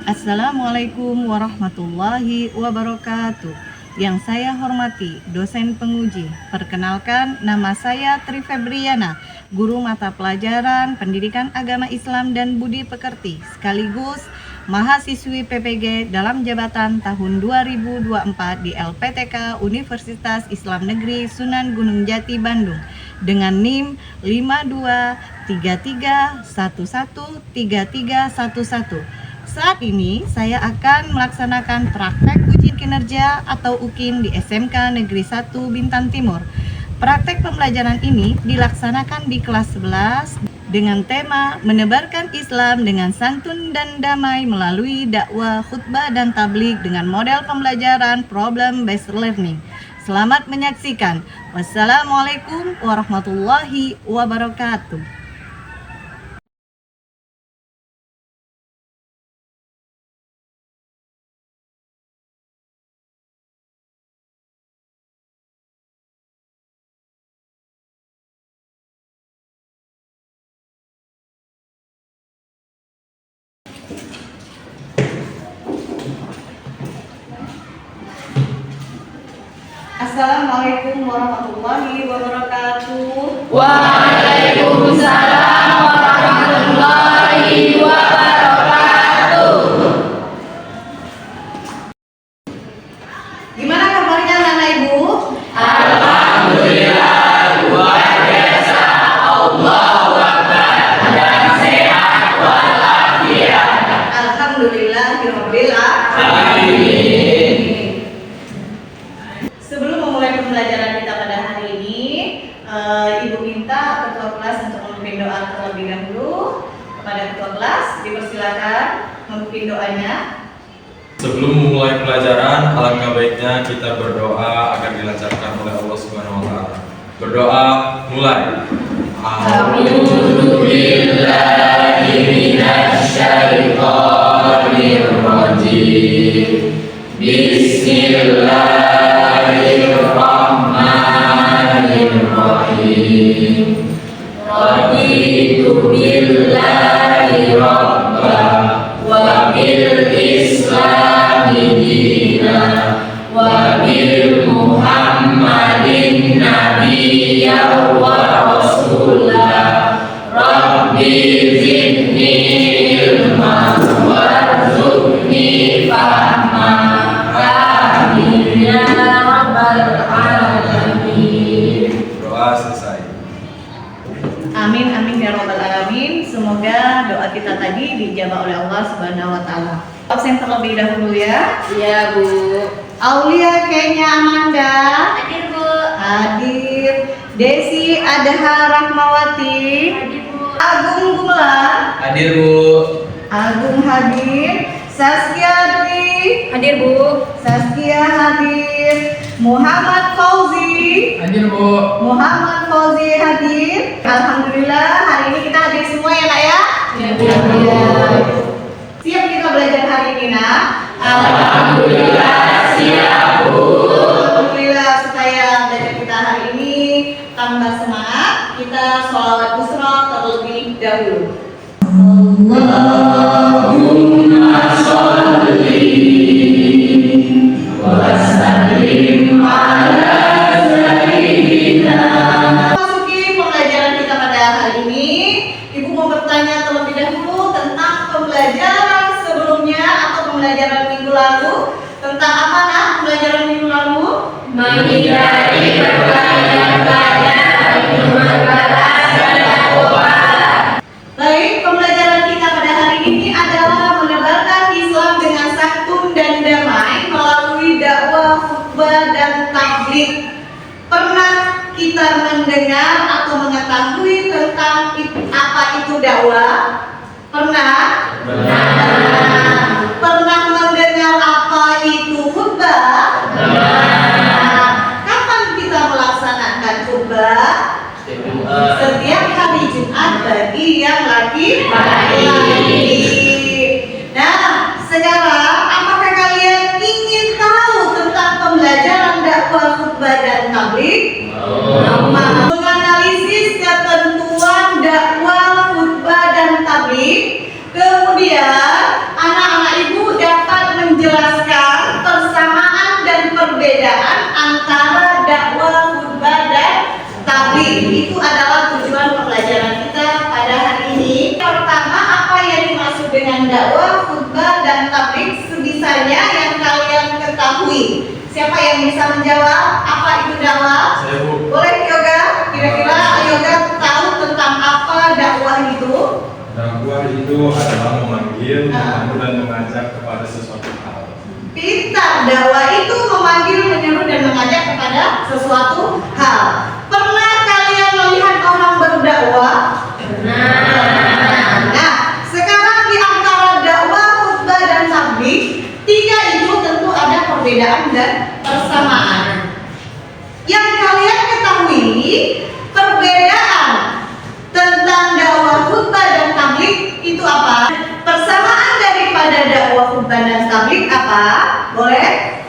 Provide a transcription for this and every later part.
Assalamualaikum warahmatullahi wabarakatuh. Yang saya hormati dosen penguji, perkenalkan nama saya Tri Febriana, guru mata pelajaran Pendidikan Agama Islam dan Budi Pekerti, sekaligus mahasiswi PPG dalam jabatan tahun 2024 di LPTK Universitas Islam Negeri Sunan Gunung Jati, Bandung dengan NIM 5233113311. Saat ini saya akan melaksanakan praktek uji kinerja atau UKIN di SMK Negeri 1 Bintan Timur. Praktek pembelajaran ini dilaksanakan di kelas 11 dengan tema menebarkan Islam dengan santun dan damai melalui dakwah, khutbah, dan tabligh dengan model pembelajaran problem based learning. Selamat menyaksikan. Wassalamualaikum warahmatullahi wabarakatuh. Assalamualaikum warahmatullahi wabarakatuh. Waalaikumsalam warahmatullahi wabarakatuh. Gimana kabarnya anak ibu? Alhamdulillah luar biasa. Allahu Akbar. Dan sehat walafiat. Alhamdulillahirabbil alamin. Sebelum memulai pembelajaran kita pada hari ini, Ibu minta ketua kelas untuk memimpin doa terlebih dahulu. Kepada ketua kelas, dipersilakan memimpin doanya. Sebelum memulai pelajaran, alangkah baiknya kita berdoa agar dilancarkan oleh Allah Subhanahu wa taala. Berdoa, mulai. A'udzu billahi minasy syaithanir rajim. Bismillahirrahmanirrahim. Raditu billahi rabba wa bil islami dina wa bil muhammadin nabiyya wa rasulah. Rabbi zidni ilma warzuqni fahma. Amin ya rabbal alamin. Doa selesai. Amin amin ya rabbal alamin. Semoga doa kita tadi dijawab oleh Allah Subhanahu wa taala. Absen terlebih dahulu ya. Iya, Bu. Aulia Kenya Amanda. Hadir, Bu. Hadir. Desi Adha Rahmawati. Hadir, Bu. Agung Gumelar. Hadir, Bu. Agung hadir. Saskia Dwi. Hadir, Bu. Saskia hadir. Muhammad Fauzi. Hadir, Bu. Muhammad Fauzi hadir. Alhamdulillah hari ini kita hadir semua ya nak ya. Siap kita belajar hari ini nak? Alhamdulillah siap, Bu. Alhamdulillah supaya belajar kita hari ini tambah semangat, kita sholawat usra terlebih dahulu. Allahumma sholli wa sallim ala sayyidina. Masuki pembelajaran kita pada hari ini, Ibu mau bertanya terlebih dahulu tentang pembelajaran sebelumnya atau pembelajaran minggu lalu. Tentang apa nak pembelajaran minggu lalu? Menghindari pertanyaan-pertanyaan berbalas dan doa. Baik, pembelajaran kita pada hari ini adalah menebarkan Islam dengan santun dan damai melalui dakwah, khutbah, dan tabligh. Pernah kita mendengar atau mengetahui tentang apa itu dakwah? Pernah? Pernah mendengar apa itu khutbah? Kapan kita melaksanakan khutbah? Setiap hari Jumat bagi yang laki-laki. Nah, sekarang apakah kalian ingin tahu tentang pembelajaran dakwah, khutbah, dan tabligh? Menganalisis ketentuan dakwah, khutbah, dan tabligh, kemudian berdakwah, khutbah, dan tabligh sebisanya yang kalian ketahui. Siapa yang bisa menjawab apa itu dakwah? Saya, Bu. Boleh Yoga? Kira-kira Yoga tahu tentang apa dakwah itu? Dakwah itu adalah memanggil, menyeru dan mengajak kepada sesuatu hal. Pintar, dakwah itu memanggil, menyeru, dan mengajak kepada sesuatu hal. Pernah kalian melihat orang berdakwah? Nah, sekarang di antara dakwah, khutbah, dan tabligh, tiga itu tentu ada perbedaan dan persamaan. Yang kalian ketahui, perbedaan tentang dakwah, khutbah, dan tabligh itu apa? Persamaan daripada dakwah, khutbah, dan tabligh apa? Boleh?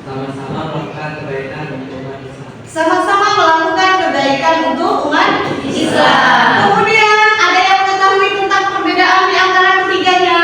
Sama-sama melakukan kebaikan untuk umat Islam. Sama-sama melakukan kebaikan untuk umat Islam. Kemudian ada yang mengetahui tentang perbedaan di antara ketiganya?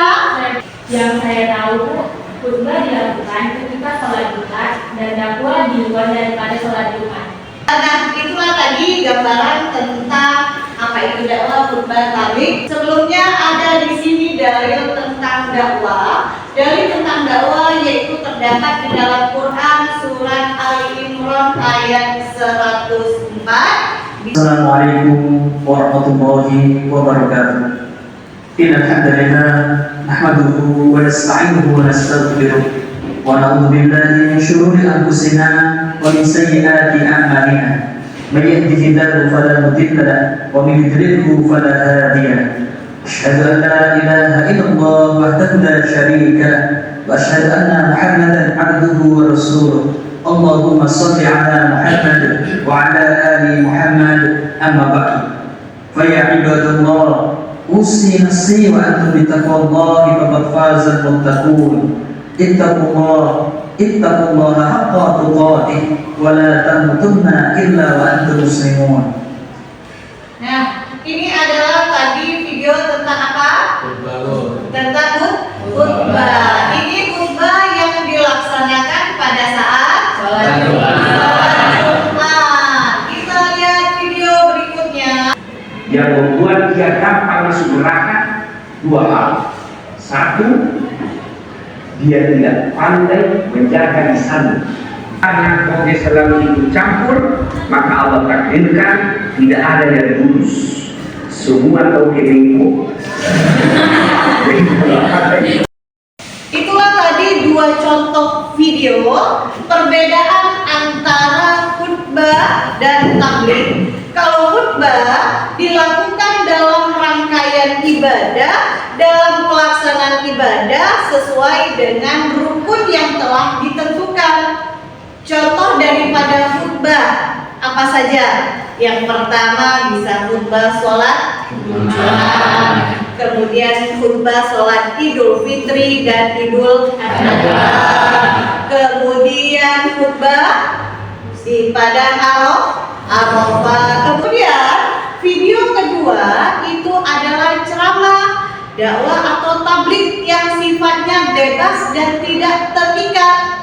Yang saya tahu, khutbah dilakukan ketika sholat Jumat dan dakwah di luar daripada sholat Jumat. Nah, itulah tadi gambaran tentang apa itu dakwah, khutbah, tabligh. Sebelumnya ada di sini dalil tentang dakwah. Dalil tentang dakwah yaitu terdapat di dalam Quran surat Al-Imran ayat 104. Assalamualaikum warahmatullahi wabarakatuh. Innal hamdalillah nahmaduhu wa nasta'inuhu wa nastaghfiruh wa na'udzu billahi min shururi anfusina wa min sayyiati a'malina. May yahdihillahu fala mudilla lahu wa may yudlilhu fala hadiya lahu. Asyhadu an la ilaha illallah wahdahu la syarika lahu wa asyhadu anna Muhammadan 'abduhu wa rasuluh. Allahumma shalli ala Muhammad wa ala ali Muhammad, amma ba'du. Fa ya ibadallah, usi nafsi wa antum bittaqwallahi faqad fazal muttaqun. Ittaqullaha haqqa tuqatih wa la tamutunna illa wa antum muslimun. Nah, ini adalah tadi video tentang apa? Tentang khutbah. Ini khutbah yang dilaksanakan pada saat sholat Jumat. Kita lihat video berikutnya. Yang membuat dia gampang masuk neraka dua hal. Satu, dia tidak pandai menjaga lisannya. Karena kalau selalu ikut campur, maka Allah takdirkan tidak ada yang lulus. Semua tahu kelingo. Itulah tadi dua contoh video perbedaan antara khutbah dan tabligh. Kalau khutbah dilakukan dalam rangkaian ibadah, dalam pelaksanaan ibadah sesuai dengan rukun yang telah ditentukan. Contoh daripada khutbah apa saja? Yang pertama bisa khutbah sholat Jumat, kemudian khutbah sholat Idul Fitri dan Idul Adha, kemudian khutbah di Padang Arafah. Kemudian video kedua itu adalah ceramah, dakwah atau tabligh yang sifatnya bebas dan tidak terikat.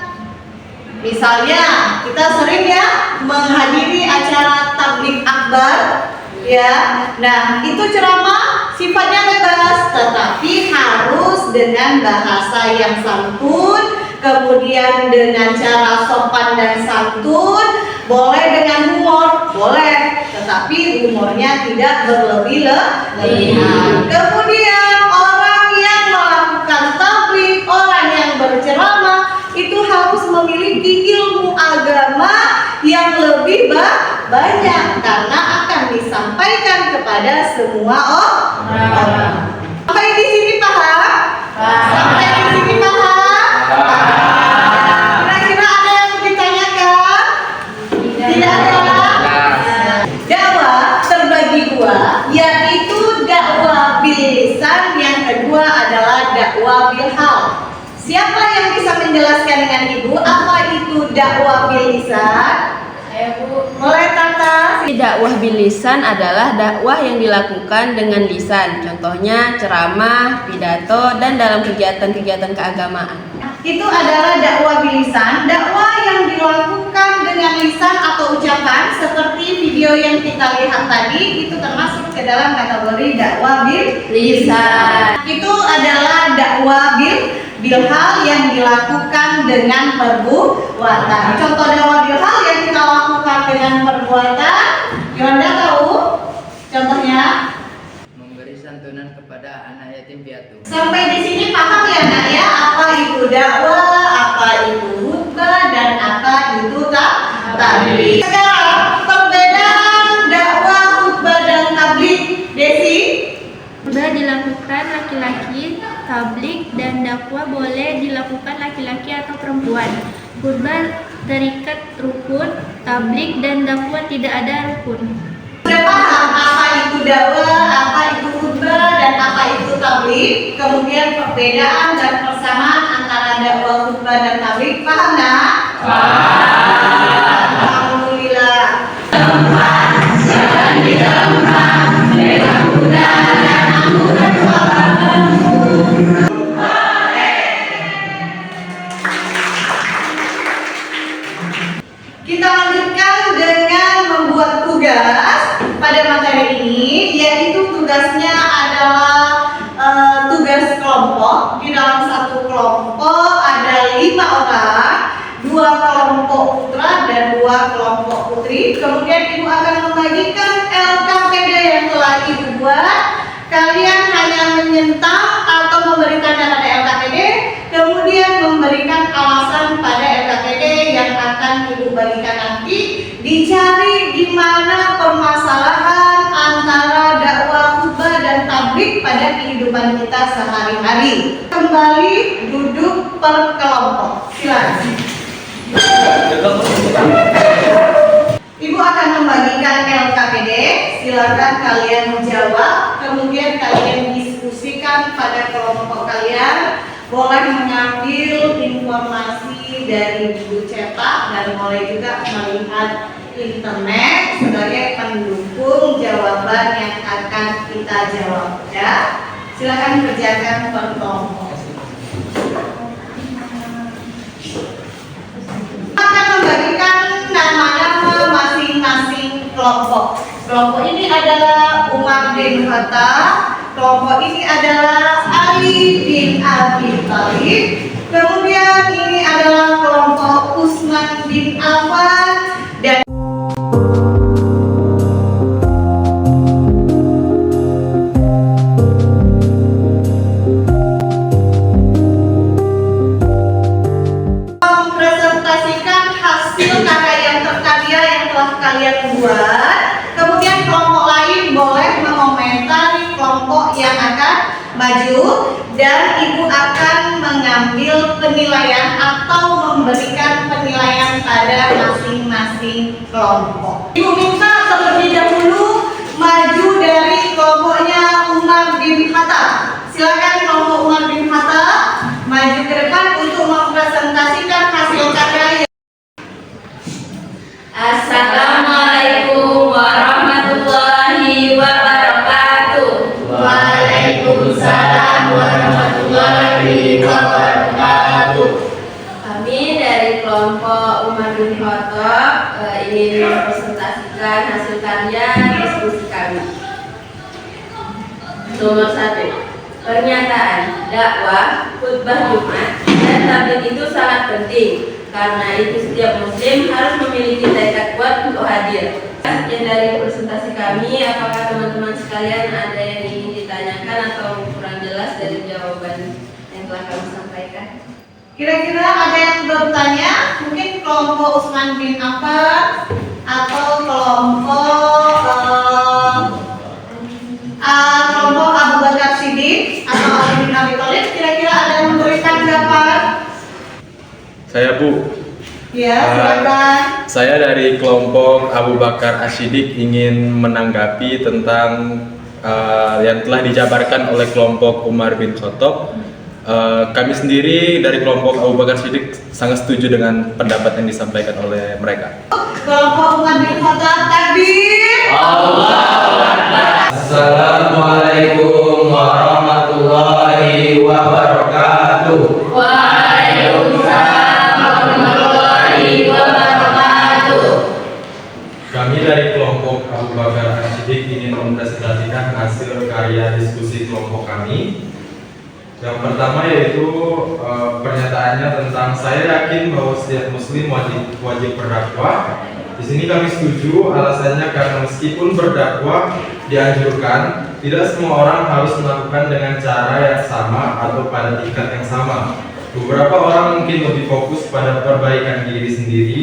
Misalnya kita sering ya menghadiri acara tabligh akbar ya. Nah, itu ceramah sifatnya bebas tetapi harus dengan bahasa yang santun, kemudian dengan cara sopan dan santun, boleh dengan humor, boleh, tetapi humornya tidak berlebih-lebihan. Kemudian orang yang melakukan tabligh, orang yang berceramah itu harus memiliki ilmu agama yang lebih banyak karena akan disampaikan kepada semua orang. Sampai di sini paham? Sampai di sini paham? Kira-kira ada yang mau ditanyakan? Tidak ada. Dakwah terbagi dua, yaitu dakwah bil lisan, yang kedua adalah dakwah bil hal. Siapa yang bisa menjelaskan dengan Ibu apa itu dakwah bil lisan? Saya Bu. Mulai Tata. Dakwah bil lisan adalah dakwah yang dilakukan dengan lisan. Contohnya ceramah, pidato, dan dalam kegiatan-kegiatan keagamaan. Itu adalah dakwah bil lisan, dakwah yang dilakukan dengan lisan atau ucapan seperti video yang kita lihat tadi, itu termasuk ke dalam kategori dakwah bil Lisan. Itu adalah dakwah dakwah bil hal yang dilakukan dengan perbuatan. Contoh dakwah bil hal yang kita lakukan dengan perbuatan, Yolanda tahu? Contohnya? Memberi santunan kepada anak yatim piatu. Sampai di sini paham ya nak ya? Apa itu dakwah, apa itu khutbah, dan apa itu tabligh. Sekarang perbedaan dakwah, khutbah, dan tabligh, Desi? Khutbah dilakukan laki-laki, tabligh dan dakwah boleh dilakukan laki-laki atau perempuan. Khutbah terikat rukun, tabligh dan dakwah tidak ada rukun. Sudah paham apa itu dakwah, apa itu khutbah, dan apa itu tabligh? Kemudian perbedaan dan persamaan antara dakwah, khutbah, dan tabligh, paham nak? Paham. Alhamdulillah. Kita lanjutkan dengan membuat tugas pada materi ini, yaitu tugasnya adalah tugas kelompok. Di dalam satu kelompok ada 5 orang, 2 kelompok putra dan 2 kelompok putri. Kemudian Ibu akan membagikan LKPD yang telah Ibu buat. Kalian hanya menyentang atau memberi tanda pada LKPD, kemudian memberikan alasan pada LKPD yang akan Ibu bagikan nanti. Dicari di mana permasalahan antara dakwah, khutbah, dan tabligh pada kehidupan kita sehari-hari. Kembali duduk per kelompok. Silakan. Ibu akan membagikan LKPD. Silakan kalian menjawab. Kemudian kalian diskusikan pada kelompok kalian. Boleh mengambil informasi dari buku cetak dan boleh juga melihat internet sebagai pendukung jawaban yang akan kita jawab. Ya, silakan kerjakan per kelompok. Akan membagikan nama-nama masing-masing kelompok. Kelompok ini adalah Umar bin Khattab. Kelompok ini adalah Ali bin Abi Thalib. Kemudian ini adalah kelompok Utsman bin Affan dan mempresentasikan hasil karya yang terkarya yang telah kalian buat. Kemudian kelompok lain boleh mengomentari kelompok yang akan maju dan Ibu akan mengambil penilaian atau memberikan penilaian pada masing-masing kelompok. Ibu minta terlebih dahulu maju dari kelompoknya Umar bin Khattab. Silakan kelompok Umar bin Khattab maju ke depan untuk mempresentasikan hasil karya. Assalamualaikum warahmatullahi wabarakatuh. Waalaikumsalam warahmatullahi wabarakatuh. Kami dari kelompok Umar bin Khattab ingin mempresentasikan hasil karya diskusi kami. Nomor 1, pernyataan dakwah, khutbah Jumat, dan tabligh itu sangat penting. Karena itu setiap muslim harus memiliki tekad kuat untuk hadir. Yang dari presentasi kami, apakah teman-teman sekalian ada yang ingin ditanyakan atau kurang jelas dari jawaban yang telah kami sampaikan? Kira-kira ada yang bertanya? Mungkin kelompok Utsman bin Affan atau kelompok Abu Bakar Siddiq atau Ali bin Abi Thalib. Kira-kira ada yang memberikan jawaban? Saya Bu. Ya, silakan. Saya dari kelompok Abu Bakar As-Siddiq ingin menanggapi tentang yang telah dijabarkan oleh kelompok Umar bin Khattab. Kami sendiri dari kelompok Abu Bakar As-Siddiq sangat setuju dengan pendapat yang disampaikan oleh mereka. Kelompok Umar bin Khattab, takbir. Assalamualaikum warahmatullahi wabarakatuh. Kami dari kelompok Abu Bakar As-Siddiq ingin mempresentasikan hasil karya diskusi kelompok kami. Yang pertama yaitu pernyataannya tentang saya yakin bahwa setiap muslim wajib berdakwah. Di sini kami setuju, alasannya karena meskipun berdakwah dianjurkan, tidak semua orang harus melakukan dengan cara yang sama atau pada tingkat yang sama. Beberapa orang mungkin lebih fokus pada perbaikan diri sendiri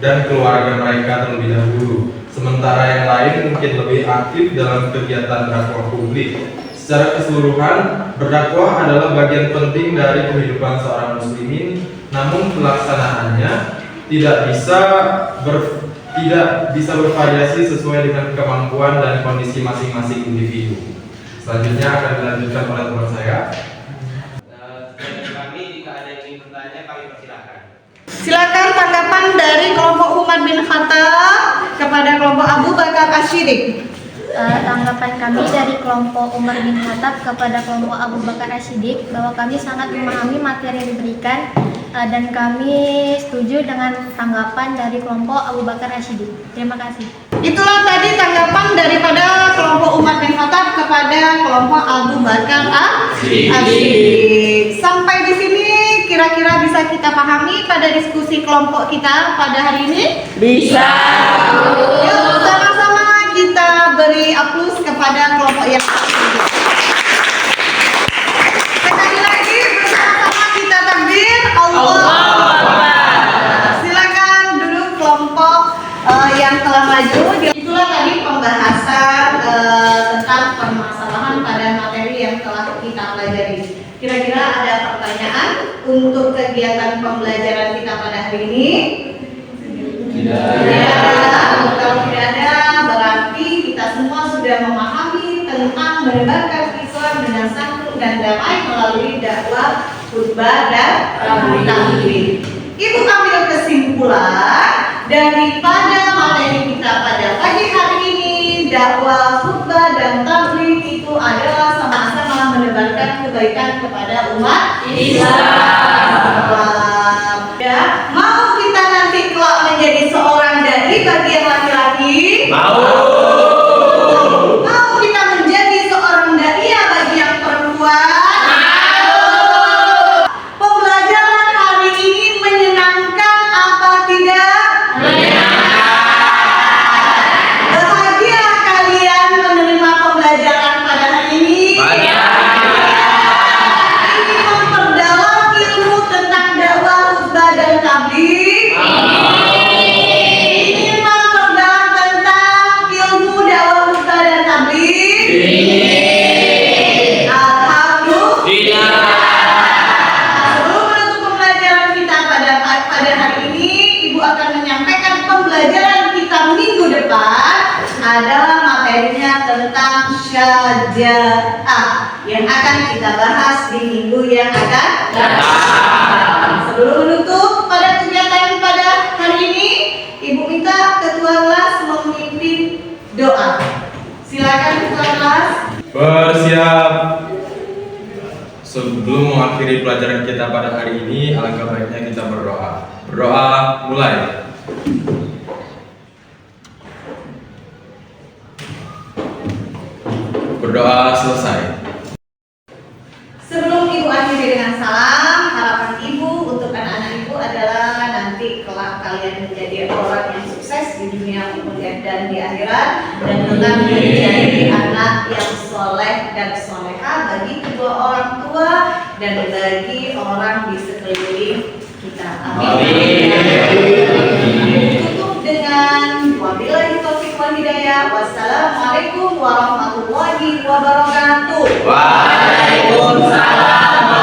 dan keluarga mereka terlebih dahulu, sementara yang lain mungkin lebih aktif dalam kegiatan dakwah publik. Secara keseluruhan, berdakwah adalah bagian penting dari kehidupan seorang muslimin, namun pelaksanaannya tidak bisa bervariasi sesuai dengan kemampuan dan kondisi masing-masing individu. Selanjutnya akan dilanjutkan oleh teman saya. Kami jika ada yang ingin bertanya, kami persilakan. Silakan tanggapan dari kelompok Umar bin Khattab kepada kelompok Abu Bakar Asy-Syiddiq. Tanggapan kami dari kelompok Umar bin Khattab kepada kelompok Abu Bakar Asy-Syiddiq bahwa kami sangat memahami materi yang diberikan dan kami setuju dengan tanggapan dari kelompok Abu Bakar Asy-Syiddiq. Terima kasih. Itulah tadi tanggapan daripada kelompok Umar bin Khattab kepada kelompok Abu Bakar Asy-Syiddiq. Sampai di sini kira-kira bisa kita pahami pada diskusi kelompok kita pada hari ini? Bisa. Yuk sama-sama kita beri aplaus kepada kelompok yang sekali lagi bersama-sama kita takbir Allahu Akbar. Silakan duduk kelompok yang telah maju. Itulah tadi pembahasan tentang permasalahan pada materi yang telah kita pelajari. Kira-kira ada pertanyaan untuk kegiatan pembelajaran kita pada hari ini? Tidak ada. Kalau tidak ada, berarti kita semua sudah memahami tentang menebarkan Islam dengan santun dan damai melalui dakwah, khutbah, dan taklim. Ibu ambil kesimpulan daripada materi kita pada pagi hari ini, dakwah, khutbah, dan taklim itu adalah sama-sama menebarkan kebaikan kepada umat Islam. Ya, mau kita nanti kelak menjadi seorang dai bagi yang laki-laki? Mau kita menjadi seorang dai bagi yang perempuan? Mau. Pembelajaran hari ini menyenangkan apa tidak? Bahagia kalian menerima pembelajaran pada hari ini? Ini memperdalam ilmu tentang dakwah, khutbah, dan tabligh. Ini memperdalam tentang ilmu dakwah, khutbah, dan tabligh. Alhamdulillah. Sebelum menutup pembelajaran kita pada hari ini, Ibu akan menyampaikan pembelajaran kita minggu depan adalah materinya tentang syaja'ah yang akan kita bahas di minggu yang akan datang. Sebelum menutup pada kegiatan pada hari ini, Ibu minta ketua kelas memimpin doa. Silakan ketua kelas. Bersiap. Sebelum mengakhiri pelajaran kita pada hari ini, alangkah baiknya kita berdoa. Berdoa mulai. Berdoa selesai. Sebelum Ibu akhiri dengan salam, harapan Ibu untuk anak-anak Ibu adalah nanti kelak kalian menjadi orang yang sukses di dunia dan di akhirat, dan tetap menjadi anak yang soleh dan soleha bagi kedua orang tua dan bagi orang di sekeliling kita. Amin. Tutup dengan wabillahi taufiq wal hidayah. Wassalamualaikum warahmatullahi wabarakatuh. Waalaikumsalam.